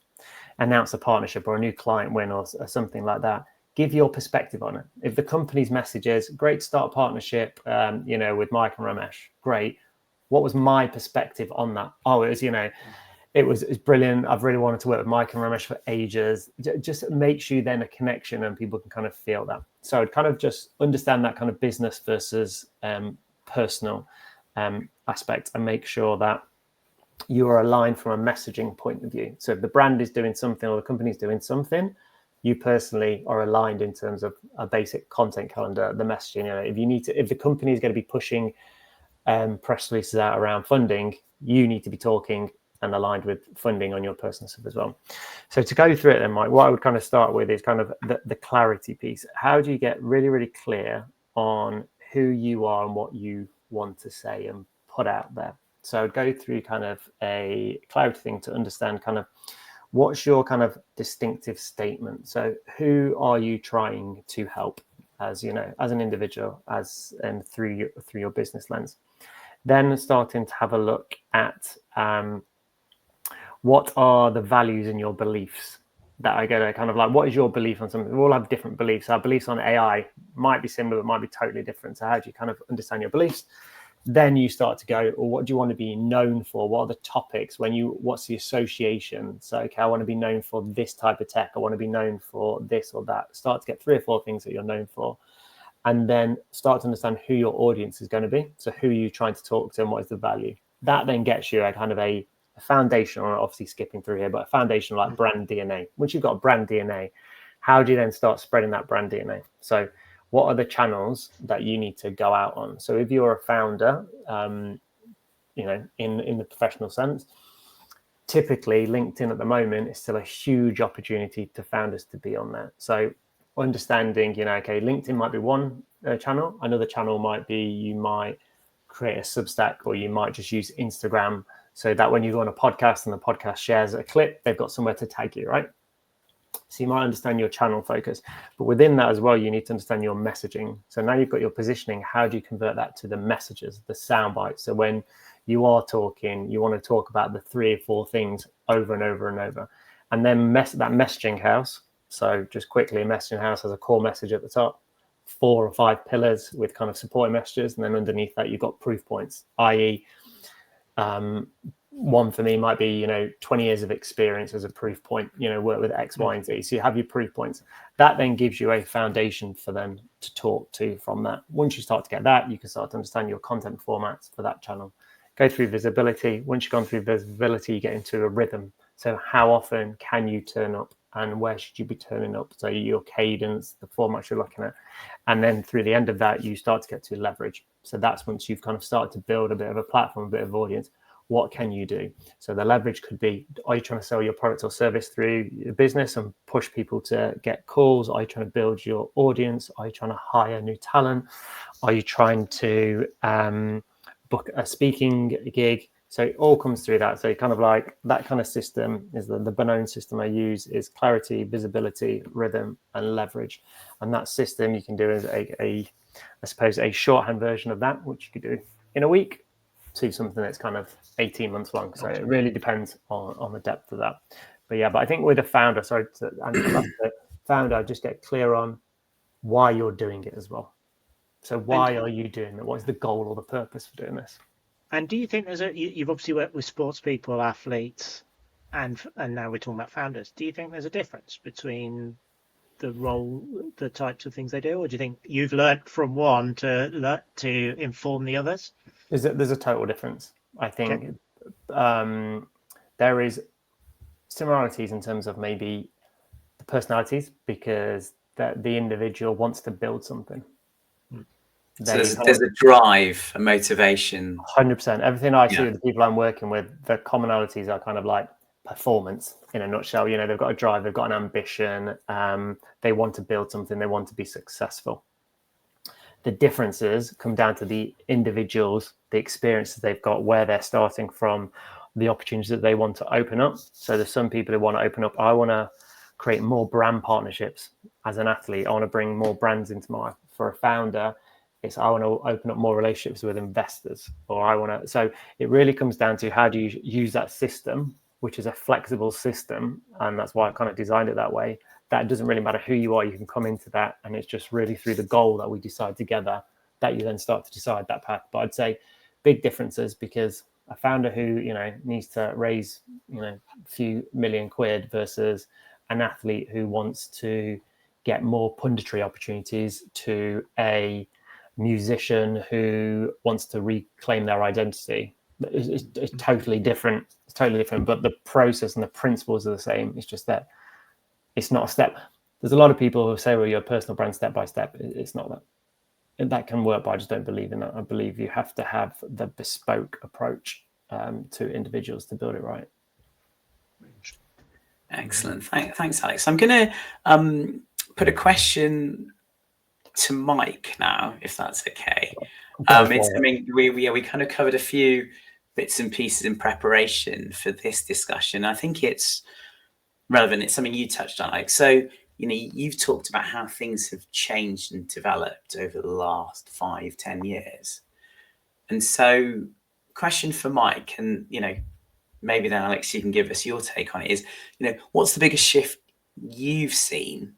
announced a partnership or a new client win or something like that, give your perspective on it. If the company's message is, great to start a partnership, with Mike and Romesh, great. What was my perspective on that? Oh, it's brilliant. I've really wanted to work with Mike and Romesh for ages. Just makes you then a connection and people can kind of feel that. So I'd kind of just understand that kind of business versus personal aspect and make sure that you are aligned from a messaging point of view. So if the brand is doing something or the company is doing something, you personally are aligned in terms of a basic content calendar, the messaging. If the company is going to be pushing press releases out around funding, you need to be talking and aligned with funding on your personal stuff as well. So to go through it then, Mike, what I would kind of start with is kind of the clarity piece. How do you get really, really clear on who you are and what you want to say and put out there? So I'd go through kind of a clarity thing to understand kind of what's your kind of distinctive statement. So who are you trying to help as an individual, as through your business lens? Then starting to have a look at what are the values and your beliefs that are going to kind of like, what is your belief on something? We all have different beliefs. Our beliefs on AI might be similar, but might be totally different. So how do you kind of understand your beliefs? Then you start to go, well, what do you want to be known for? What are the topics? What's the association? So, okay, I want to be known for this type of tech. I want to be known for this or that. Start to get 3 or 4 things that you're known for. And then start to understand who your audience is going to be. So who are you trying to talk to and what is the value? That then gets you a kind of a foundation, or obviously skipping through here, but a foundation like brand DNA. Once you've got brand DNA, how do you then start spreading that brand DNA? So what are the channels that you need to go out on? So if you're a founder, in the professional sense, typically LinkedIn at the moment is still a huge opportunity to founders to be on there. So understanding, LinkedIn might be one channel. Another channel might be you might create a Substack, or you might just use Instagram, so that when you go on a podcast and the podcast shares a clip, they've got somewhere to tag you, right? So you might understand your channel focus, but within that as well, you need to understand your messaging. So now you've got your positioning. How do you convert that to the messages, the sound bites? So when you are talking, you want to talk about the 3 or 4 things over and over and over, and then that messaging house. So just quickly, a messaging house has a core message at the top, 4 or 5 pillars with kind of supporting messages, and then underneath that you've got proof points, i.e. One for me might be 20 years of experience as a proof point, work with X, Y, and Z. So you have your proof points. That then gives you a foundation for them to talk to from that. Once you start to get that, you can start to understand your content formats for that channel. Go through visibility. Once you've gone through visibility, you get into a rhythm. So how often can you turn up and where should you be turning up? So your cadence, the formats you're looking at. And then through the end of that, you start to get to leverage. So that's once you've kind of started to build a bit of a platform, a bit of audience. What can you do? So the leverage could be, are you trying to sell your product or service through your business and push people to get calls? Are you trying to build your audience? Are you trying to hire new talent? Are you trying to book a speaking gig? So it all comes through that. So kind of like that kind of system is the Benone system I use is clarity, visibility, rhythm, and leverage. And that system you can do as I suppose a shorthand version of that, which you could do in a week, to something that's kind of 18 months long. So it really depends on the depth of that. But I think with a founder, sorry to answer that, the founder, just get clear on why you're doing it as well. So why are you doing it? What is the goal or the purpose for doing this? And do you think you've obviously worked with sports people, athletes, and now we're talking about founders. Do you think there's a difference between the role, the types of things they do, or do you think you've learned from one to inform the others? There's a total difference. I think there is similarities in terms of maybe the personalities, because the individual wants to build something. So there's a drive, a motivation. 100%. Everything I see with the people I'm working with, the commonalities are kind of like performance in a nutshell. They've got a drive, they've got an ambition, they want to build something, they want to be successful. The differences come down to the individuals, the experiences they've got, where they're starting from, the opportunities that they want to open up. So there's some people who want to open up, I want to create more brand partnerships as an athlete. I want to bring more brands into for a founder. I want to open up more relationships with investors, so it really comes down to how do you use that system, which is a flexible system. And that's why I kind of designed it that way. That doesn't really matter who you are. You can come into that, and it's just really through the goal that we decide together that you then start to decide that path. But I'd say big differences, because a founder who, needs to raise, a few million quid versus an athlete who wants to get more punditry opportunities to a musician who wants to reclaim their identity. It's totally different. It's totally different, but the process and the principles are the same. It's just that it's not a step. There's a lot of people who say, well, you're a personal brand step by step. It's not that. That can work, but I just don't believe in that. I believe you have to have the bespoke approach to individuals to build it right. Excellent. Thanks, Alex. I'm going to put a question to Mike now, if that's okay. We kind of covered a few bits and pieces in preparation for this discussion. I think it's relevant. It's something you touched on, Alex. So, you've talked about how things have changed and developed over the last 5-10 years. And so, question for Mike, and, maybe then, Alex, you can give us your take on it, is, what's the biggest shift you've seen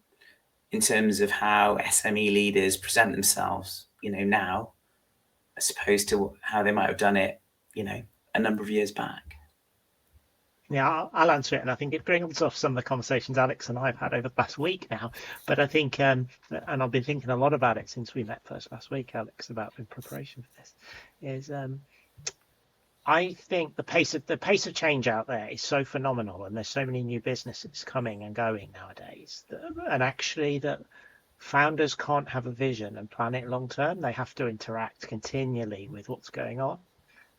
in terms of how SME leaders present themselves, now, as opposed to how they might have done it, a number of years back? Yeah, I'll answer it, and I think it brings off some of the conversations Alex and I have had over the past week now. But I think, and I've been thinking a lot about it since we met first last week, Alex, about in preparation for this, is I think the pace of change out there is so phenomenal, and there's so many new businesses coming and going nowadays, that founders can't have a vision and plan it long term. They have to interact continually with what's going on.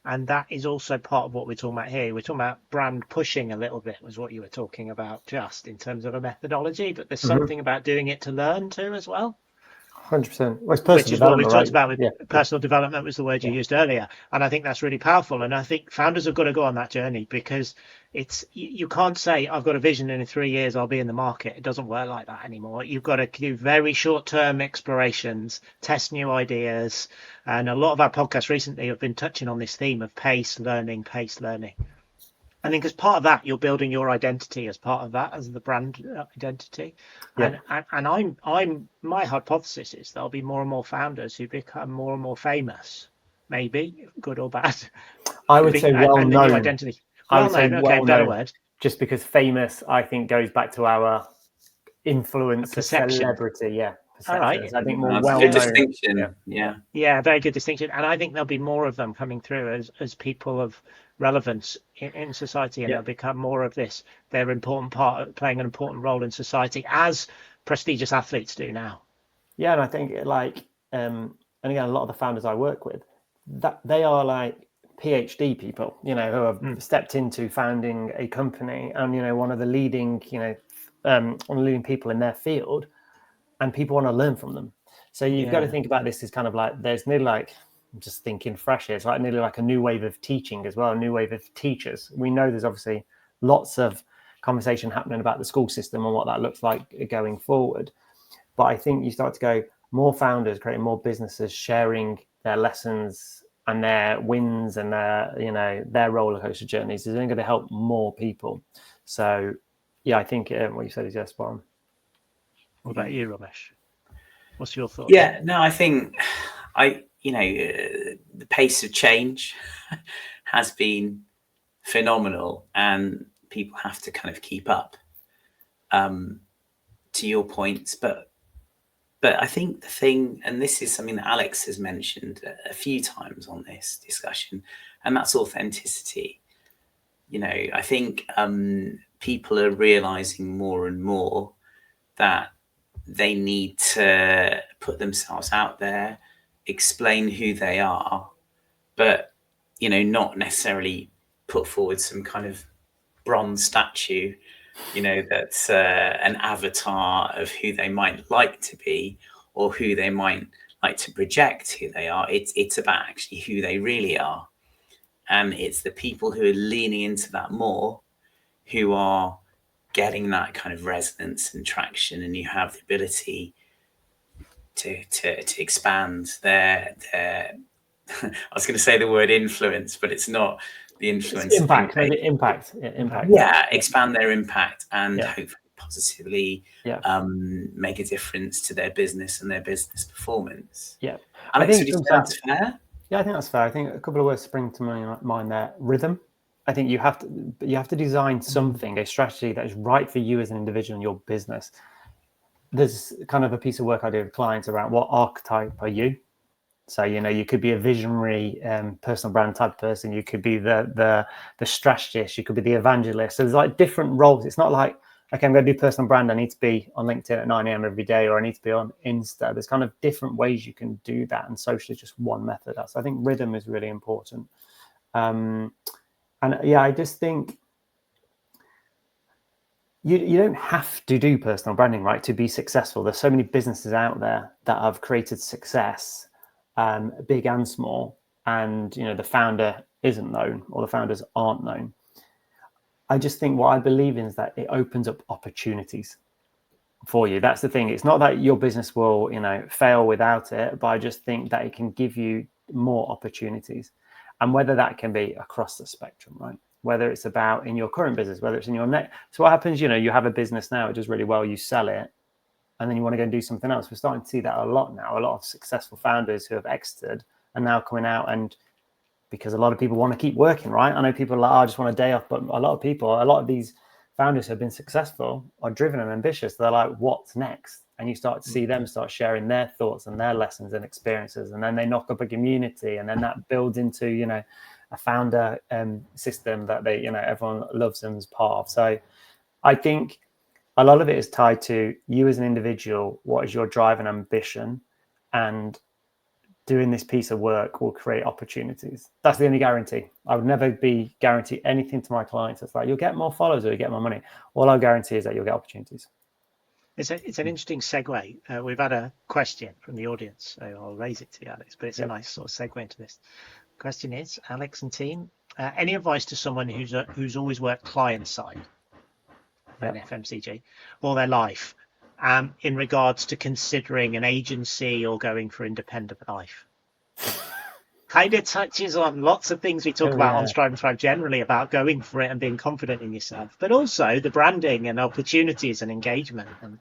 And that is also part of what we're talking about here. We're talking about brand pushing a little bit, was what you were talking about, just in terms of a methodology, but there's something about doing it to learn too as well. 100%. Well, which is what we've talked about with personal development, was the word you used earlier. And I think that's really powerful. And I think founders have got to go on that journey, because you can't say, I've got a vision and in 3 years I'll be in the market. It doesn't work like that anymore. You've got to do very short-term explorations, test new ideas. And a lot of our podcasts recently have been touching on this theme of pace learning. I think as part of that, you're building your identity as part of that, as the brand identity. Yeah. And I'm my hypothesis is there'll be more and more founders who become more and more famous, maybe good or bad. I would say well-known. Identity. Well-known, okay, better word. Just because famous, I think, goes back to our influence, perception. Celebrity, yeah. All right. I think more well-known. Good distinction. Yeah, very good distinction. And I think there'll be more of them coming through as people of relevance in society, and they'll become more of this. They're playing an important role in society, as prestigious athletes do now. Yeah, and I think and again, a lot of the founders I work with, that they are like PhD people, who have stepped into founding a company, and one of the leading, one of the leading people in their field, and people want to learn from them. So you've got to think about this as kind of like, there's nearly like, I'm just thinking fresh here, it's like nearly like a new wave of teaching as well, a new wave of teachers. We know there's obviously lots of conversation happening about the school system and what that looks like going forward. But I think you start to go, more founders creating more businesses, sharing their lessons and their wins and their roller coaster journeys is only going to help more people. So yeah, I think what you said is spot on. What about you, Romesh? What's your thought? Yeah, no, I think the pace of change has been phenomenal, and people have to kind of keep up, to your points. But I think the thing, and this is something that Alex has mentioned a few times on this discussion, and that's authenticity. I think people are realizing more and more that they need to put themselves out there, explain who they are, but, not necessarily put forward some kind of bronze statue, that's an avatar of who they might like to be or who they might like to project who they are. It's about actually who they really are. And it's the people who are leaning into that more, who are getting that kind of resonance and traction, and you have the ability to expand their I was going to say the word influence, but it's not the influence. It's impact, maybe impact. Yeah, expand their impact and hopefully positively Yeah. Make a difference to their business and their business performance. Yeah. Alex, would you say that's fair? Yeah, I think that's fair. I think a couple of words spring to my mind there. Rhythm. I think you have to design something, a strategy that is right for you as an individual in your business. There's kind of a piece of work I do with clients around what archetype are you. So, you know, you could be a visionary personal brand type person. You could be the strategist. You could be the evangelist. So there's like different roles. It's not like, okay, I'm going to do personal brand. I need to be on LinkedIn at 9 a.m. every day, or I need to be on Insta. There's kind of different ways you can do that. And social is just one method. So I think rhythm is really important. And yeah, I just think you don't have to do personal branding, right, to be successful. There's so many businesses out there that have created success, big and small, and, you know, the founder isn't known or the founders aren't known. I just think what I believe in is that it opens up opportunities for you. That's the thing. It's not that your business will, you know, fail without it, but I just think that it can give you more opportunities. And whether that can be across the spectrum, right? Whether it's about in your current business, whether it's in your next. So what happens, you know, you have a business now, it does really well, you sell it, and then you want to go and do something else. We're starting to see that a lot now. A lot of successful founders who have exited are now coming out, and because a lot of people want to keep working, right? I know people are like, oh, I just want a day off, but a lot of these founders who have been successful are driven and ambitious. They're like, what's next? And you start to see them start sharing their thoughts and their lessons and experiences, and then they knock up a community, and then that builds into, you know, a founder system that they, you know, everyone loves and is part of. So I think a lot of it is tied to you as an individual. What is your drive and ambition? And doing this piece of work will create opportunities. That's the only guarantee. I would never guarantee anything to my clients. It's like, you'll get more followers or you get more money. All I'll guarantee is that you'll get opportunities. It's an interesting segue. We've had a question from the audience, so I'll raise it to you, Alex, but it's a nice sort of segue into this. Question is, Alex and team, any advice to someone who's always worked client side in FMCG all their life, in regards to considering an agency or going for independent life? Kind of touches on lots of things we talk about on Strive and Thrive generally, about going for it and being confident in yourself, but also the branding and opportunities and engagement. And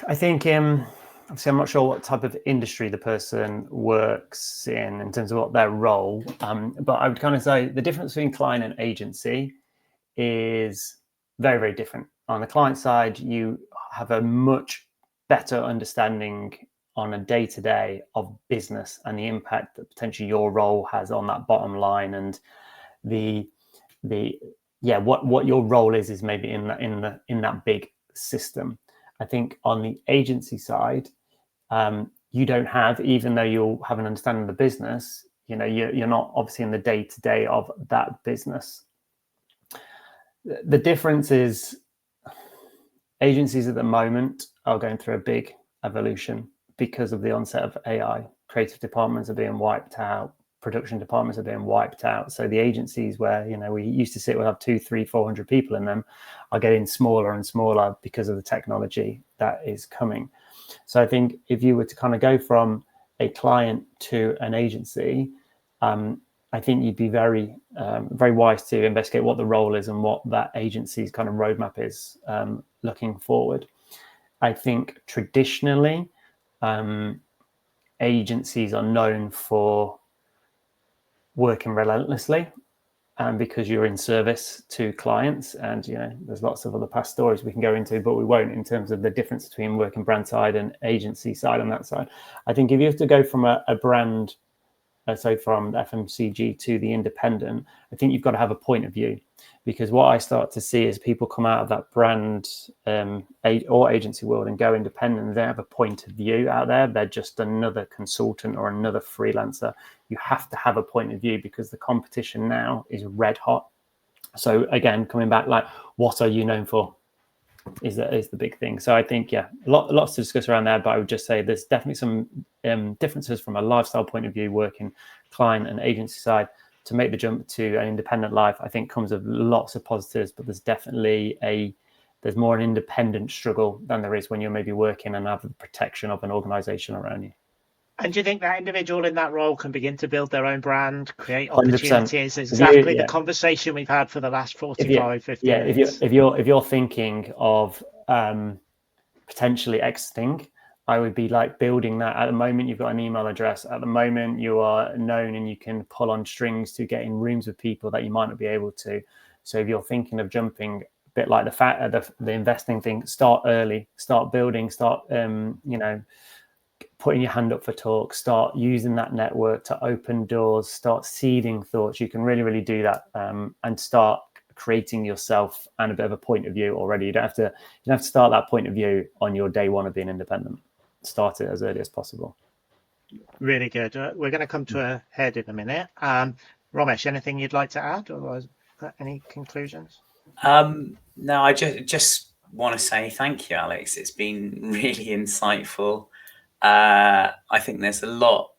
I think obviously I'm not sure what type of industry the person works in terms of what their role, but I would kind of say the difference between client and agency is very, very different. On the client side, you have a much better understanding on a day-to-day of business and the impact that potentially your role has on that bottom line, and what your role is maybe in that big system. I think on the agency side, you don't have, even though you'll have an understanding of the business, you know, you're not obviously in the day-to-day of that business. The difference is agencies at the moment are going through a big evolution because of the onset of AI. Creative departments are being wiped out. Production departments are being wiped out. So the agencies where, you know, we used to sit, we'll have 200, 300, 400 people in them, are getting smaller and smaller because of the technology that is coming. So I think if you were to kind of go from a client to an agency, I think you'd be very, very wise to investigate what the role is and what that agency's kind of roadmap is looking forward. I think traditionally, agencies are known for working relentlessly, because you're in service to clients, and, you know, there's lots of other past stories we can go into, but we won't, in terms of the difference between working brand side and agency side on that side. I think if you have to go from a brand, so from FMCG to the independent, I think you've got to have a point of view, because what I start to see is people come out of that brand or agency world and go independent. They don't have a point of view out there. They're just another consultant or another freelancer. You have to have a point of view because the competition now is red hot. So again, coming back, like, what are you known for is the big thing. So I think, lots to discuss around there, but I would just say there's definitely some differences from a lifestyle point of view, working client and agency side. To make the jump to an independent life, I think, comes with lots of positives, but there's definitely a there's more an independent struggle than there is when you're maybe working and have the protection of an organization around you. And do you think that individual in that role can begin to build their own brand, create 100%. opportunities? Exactly the conversation we've had for the last 45, 50 minutes. If you're thinking of potentially exiting, I would be like building that. At the moment, you've got an email address. At the moment, you are known and you can pull on strings to get in rooms with people that you might not be able to. So if you're thinking of jumping, a bit like the investing thing, start early, start building, start putting your hand up for talk, start using that network to open doors, start seeding thoughts. You can really, really do that and start creating yourself and a bit of a point of view already. You don't have to start that point of view on your day one of being independent. Start it as early as possible. Really good. We're going to come to a head in a minute. Romesh, anything you'd like to add, or any conclusions? No, I just want to say thank you, Alex. It's been really insightful. I think there's a lot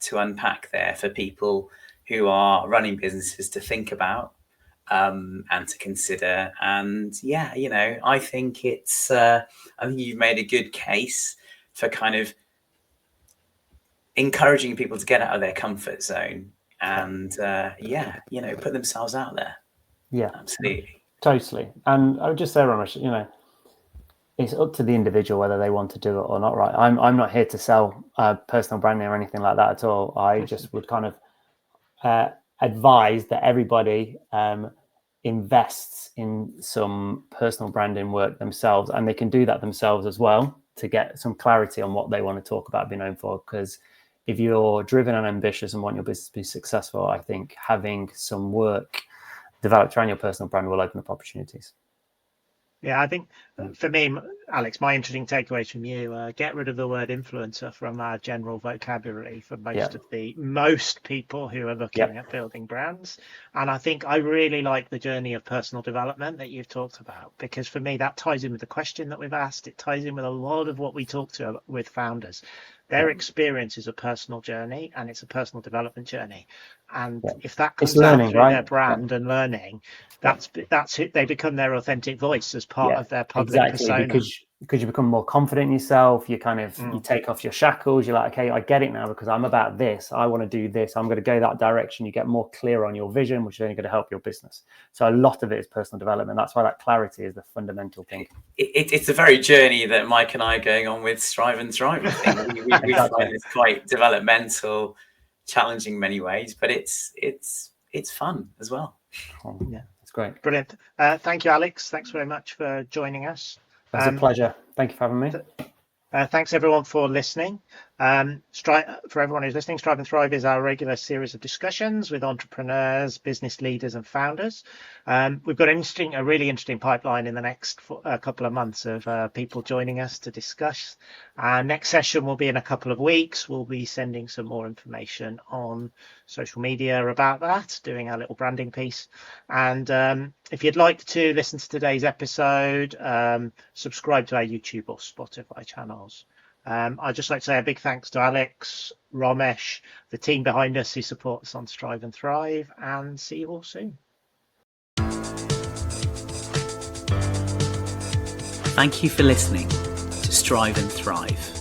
to unpack there for people who are running businesses to think about and to consider. And I think I think you've made a good case for kind of encouraging people to get out of their comfort zone and put themselves out there. Yeah, absolutely, totally. And I would just say, Romesh, it's up to the individual whether they want to do it or not, right? I'm not here to sell personal branding or anything like that at all. I just would kind of advise that everybody invests in some personal branding work themselves, and they can do that themselves as well to get some clarity on what they want to talk about, be known for. Because if you're driven and ambitious and want your business to be successful, I think having some work developed around your personal brand will open up opportunities. Yeah, I think for me, Alex, my interesting takeaways from you, get rid of the word influencer from our general vocabulary for most people who are looking at building brands. And I think I really like the journey of personal development that you've talked about, because for me, that ties in with the question that we've asked. It ties in with a lot of what we talk to with founders. Their experience is a personal journey and it's a personal development journey. And if that comes out through their brand and learning, that's it. They become their authentic voice as part of their public persona. Because you become more confident in yourself. You kind of you take off your shackles. You're like, okay, I get it now because I'm about this. I want to do this. I'm going to go that direction. You get more clear on your vision, which is only going to help your business. So a lot of it is personal development. That's why that clarity is the fundamental thing. It's the very journey that Mike and I are going on with Strive and Thrive. I think we find it's quite developmental, challenging in many ways, but it's fun as well. Yeah, it's great. Brilliant. Thank you, Alex. Thanks very much for joining us. It's a pleasure. Thank you for having me. Thanks everyone for listening. For everyone who's listening, Strive and Thrive is our regular series of discussions with entrepreneurs, business leaders and founders. We've got a really interesting pipeline in the next couple of months of people joining us to discuss. Our next session will be in a couple of weeks. We'll be sending some more information on social media about that, doing our little branding piece. And if you'd like to listen to today's episode, subscribe to our YouTube or Spotify channels. I'd just like to say a big thanks to Alex, Romesh, the team behind us who support us on Strive and Thrive, and see you all soon. Thank you for listening to Strive and Thrive.